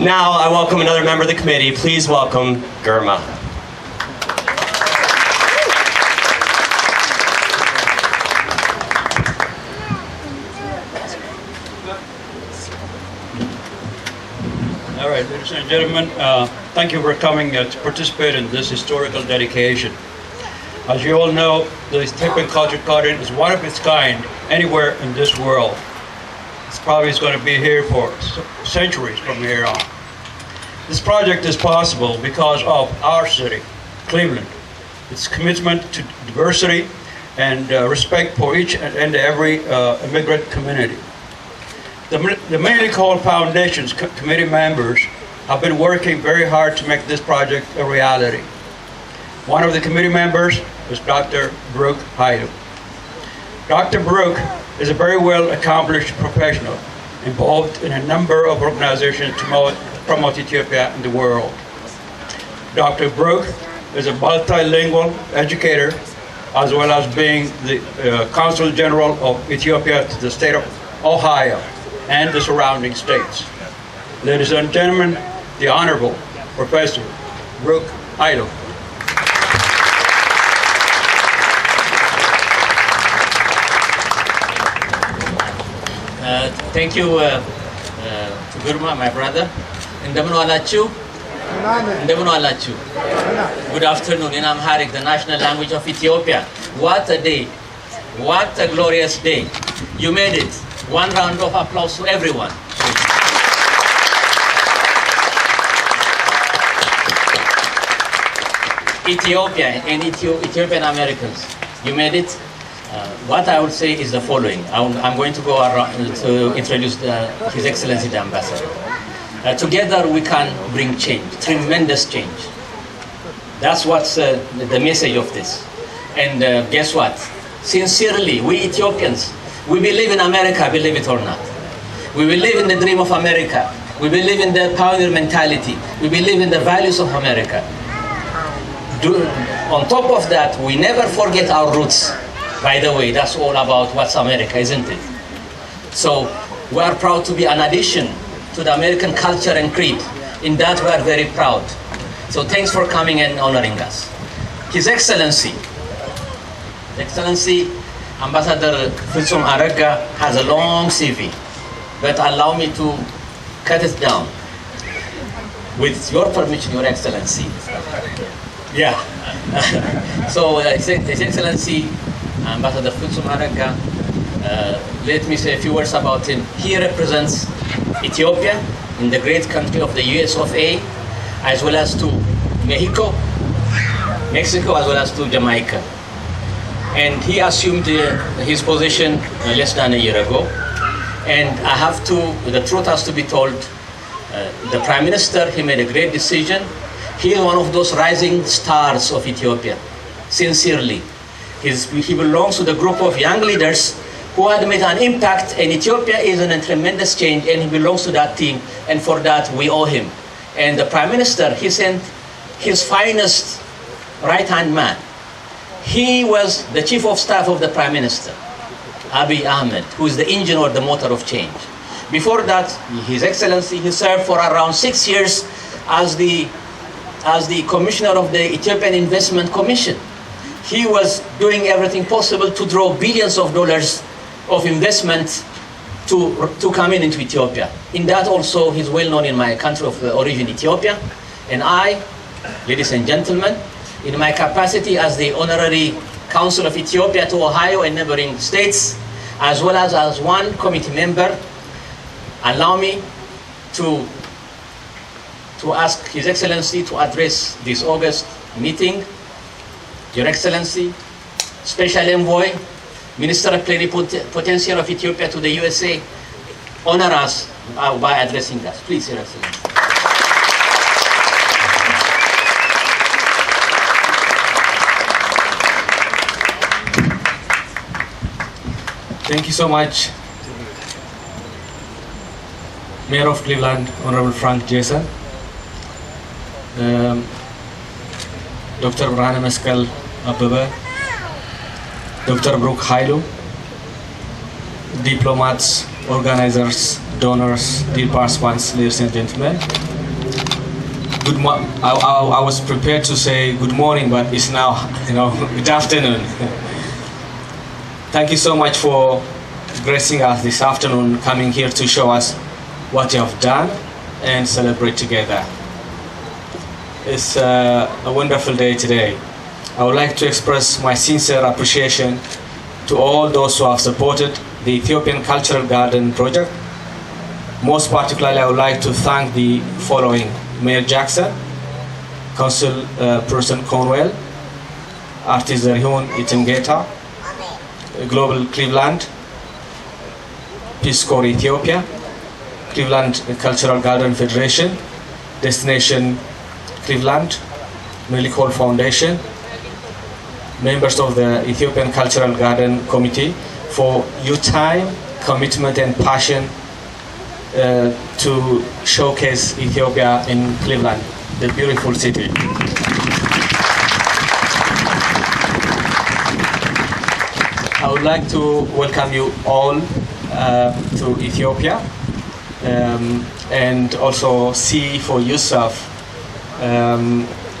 Now I welcome another member of the committee. Please welcome Girma. All right, ladies and gentlemen, thank you for coming to participate in this historical dedication. As you all know, the Ethiopian Cultural Garden is one of its kind anywhere in this world. It's probably going to be here for centuries from here on. This project is possible because of our city, Cleveland, its commitment to diversity and respect for each and every immigrant community. The Menelik Hall Foundation's committee members have been working very hard to make this project a reality. One of the committee members is Dr. Brook Hailu. Dr. Brook is a very well accomplished professional involved in a number of organizations to promote Ethiopia in the world. Dr. Brook is a multilingual educator as well as being the Consul General of Ethiopia to the state of Ohio and the surrounding states. Ladies and gentlemen, the Honorable Professor Brook Hailu. Thank you to Girma, my brother. Ndemno alachu. Ndemno alachu. Good afternoon in Amharic, the national language of Ethiopia. What a day. What a glorious day. You made it. One round of applause to everyone. Ethiopia and Ethiopian Americans, you made it. What I would say is the following. I'm going to go around to introduce His Excellency the Ambassador. Together we can bring change, tremendous change. That's what's the message of this. And guess what? Sincerely, we Ethiopians, we believe in America, believe it or not. We believe in the dream of America. We believe in the pioneer mentality. We believe in the values of America. On top of that, we never forget our roots. By the way, that's all about what's America, isn't it? So we are proud to be an addition to the American culture and creed. In that, we are very proud. So thanks for coming and honoring us. His Excellency, Ambassador Fitsum Arega has a long CV, but allow me to cut it down. With your permission, Your Excellency. Yeah. So, His Excellency, Ambassador Fitsum Arega, let me say a few words about him. He represents Ethiopia in the great country of the US of A, as well as to Mexico, as well as to Jamaica. And he assumed his position less than a year ago. And I have to, the truth has to be told, the Prime Minister, he made a great decision. He is one of those rising stars of Ethiopia, sincerely. He belongs to the group of young leaders who had made an impact, and Ethiopia is in a tremendous change, and he belongs to that team, and for that we owe him. And the Prime Minister, he sent his finest right-hand man. He was the Chief of Staff of the Prime Minister, Abiy Ahmed, who is the engine or the motor of change. Before that, His Excellency, he served for around 6 years as the Commissioner of the Ethiopian Investment Commission. He was doing everything possible to draw billions of dollars of investment to come into Ethiopia. In that also, he's well known in my country of origin, Ethiopia. And I, ladies and gentlemen, in my capacity as the Honorary Counsul of Ethiopia to Ohio and neighboring states, as well as one committee member, allow me to ask His Excellency to address this August meeting. Your Excellency, Special Envoy, Minister Plenipotentiary of Ethiopia to the USA, honor us by addressing us. Please, Your Excellency. Thank you so much, Mayor of Cleveland, Honorable Frank Jason, Dr. Brahane Meskel Abebe, Dr. Brook Hailu, diplomats, organizers, donors, dear participants, ladies and gentlemen. I was prepared to say good morning, but it's now, good afternoon. Thank you so much for gracing us this afternoon, coming here to show us what you have done and celebrate together. It's a wonderful day today. I would like to express my sincere appreciation to all those who have supported the Ethiopian Cultural Garden project. Most particularly, I would like to thank the following: Mayor Jackson, Council Person Cornwell, Artist Zerihun Itengeta, Global Cleveland, Peace Corps Ethiopia, Cleveland Cultural Garden Federation, Destination Cleveland, Menelik Hall Foundation, members of the Ethiopian Cultural Garden Committee for your time, commitment and passion to showcase Ethiopia in Cleveland, the beautiful city. I would like to welcome you all to Ethiopia and also see for yourself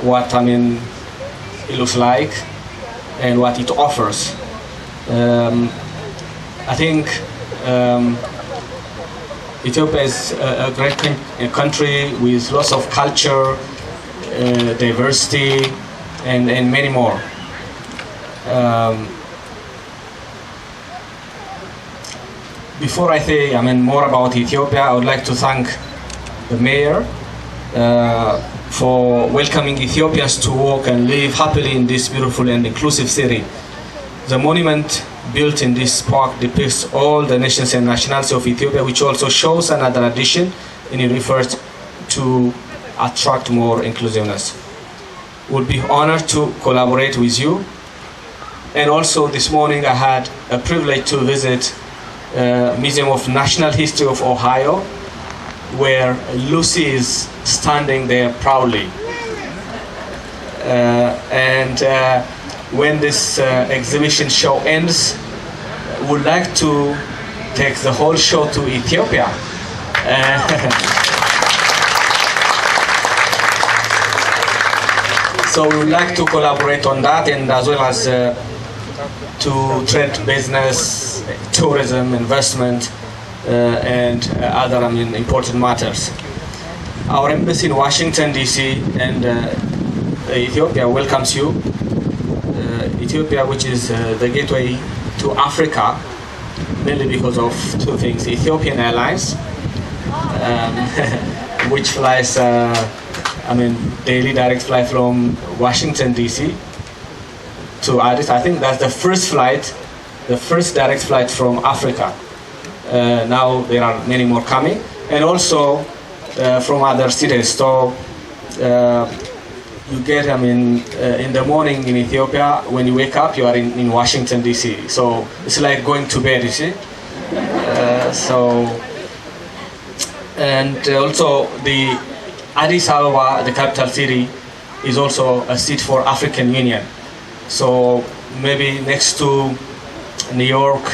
what it looks like and what it offers. I think Ethiopia is a great country with lots of culture, diversity, and many more. Before I say more about Ethiopia, I would like to thank the mayor for welcoming Ethiopians to walk and live happily in this beautiful and inclusive city. The monument built in this park depicts all the nations and nationalities of Ethiopia, which also shows another addition in an effort to attract more inclusiveness. We'll be honored to collaborate with you. And also this morning I had a privilege to visit Museum of National History of Ohio, where Lucy is standing there proudly. When this exhibition show ends, would like to take the whole show to Ethiopia. So we would like to collaborate on that, and as well as to trade business, tourism, investment, and other important matters. Our embassy in Washington, D.C. and Ethiopia welcomes you. Ethiopia, which is the gateway to Africa, mainly because of two things: Ethiopian Airlines, which flies, daily direct flight from Washington D.C. to Addis. I think that's the first direct flight from Africa. Now there are many more coming, and also from other cities. So you get, in the morning in Ethiopia, when you wake up, you are in Washington, D.C. So it's like going to bed, you see. And also the Addis Ababa, the capital city, is also a seat for African Union. So maybe next to New York,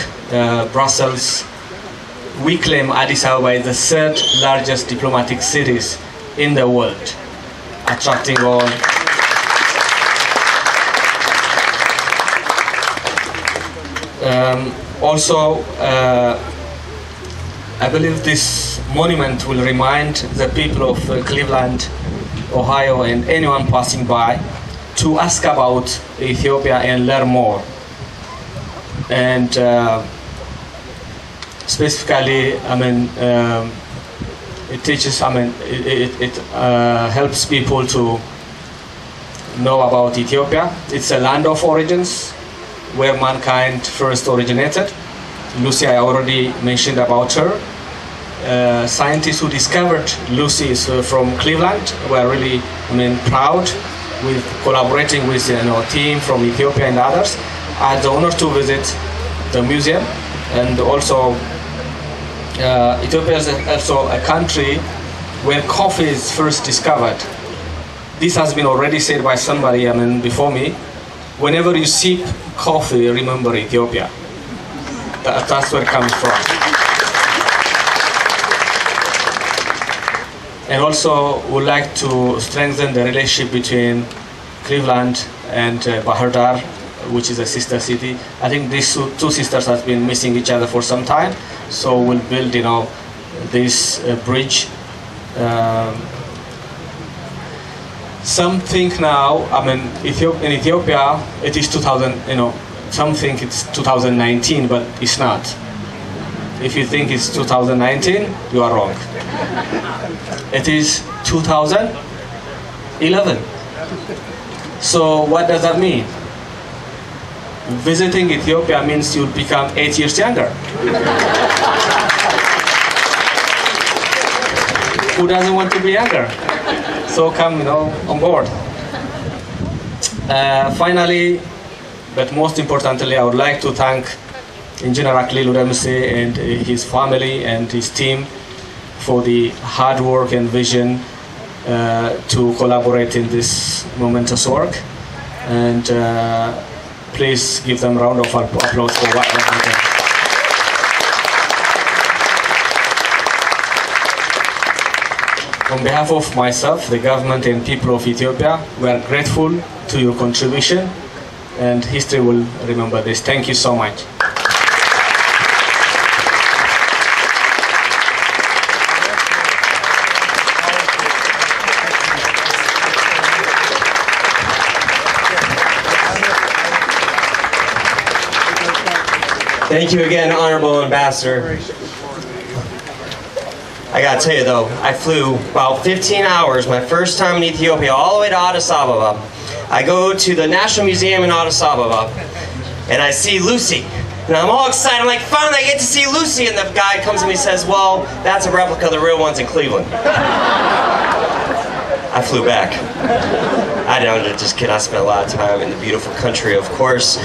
Brussels, we claim Addis Ababa is the third largest diplomatic cities in the world, attracting all. Also, I believe this monument will remind the people of Cleveland, Ohio, and anyone passing by to ask about Ethiopia and learn more. And specifically, it teaches, it helps people to know about Ethiopia. It's a land of origins where mankind first originated. Lucy, I already mentioned about her. Scientists who discovered Lucy is from Cleveland. We're really, proud with collaborating with a team from Ethiopia and others. I had the honor to visit the museum, and also Ethiopia is also a country where coffee is first discovered. This has been already said by somebody before me. Whenever you sip coffee, remember Ethiopia. That's where it comes from. And also would like to strengthen the relationship between Cleveland and Bahir Dar, which is a sister city. I think these two sisters have been missing each other for some time, so we'll build, this bridge. Some think now, in Ethiopia, it is 2000, some think it's 2019, but it's not. If you think it's 2019, you are wrong. It is 2011. So what does that mean? Visiting Ethiopia means you'll become 8 years younger. Who doesn't want to be younger? So come, on board. Finally, but most importantly, I would like to thank Engineer Aklilu Ramsey and his family and his team for the hard work and vision to collaborate in this momentous work. And please give them a round of applause for what they've done. On behalf of myself, the government and people of Ethiopia, we are grateful to your contribution, and history will remember this. Thank you so much. Thank you again, Honorable Ambassador. I gotta tell you though, I flew about 15 hours, my first time in Ethiopia, all the way to Addis Ababa. I go to the National Museum in Addis Ababa, and I see Lucy. And I'm all excited, I'm like, finally I get to see Lucy, and the guy comes to me and says, well, that's a replica, the real one's in Cleveland. I flew back. I don't just kid, I spent a lot of time in the beautiful country, of course.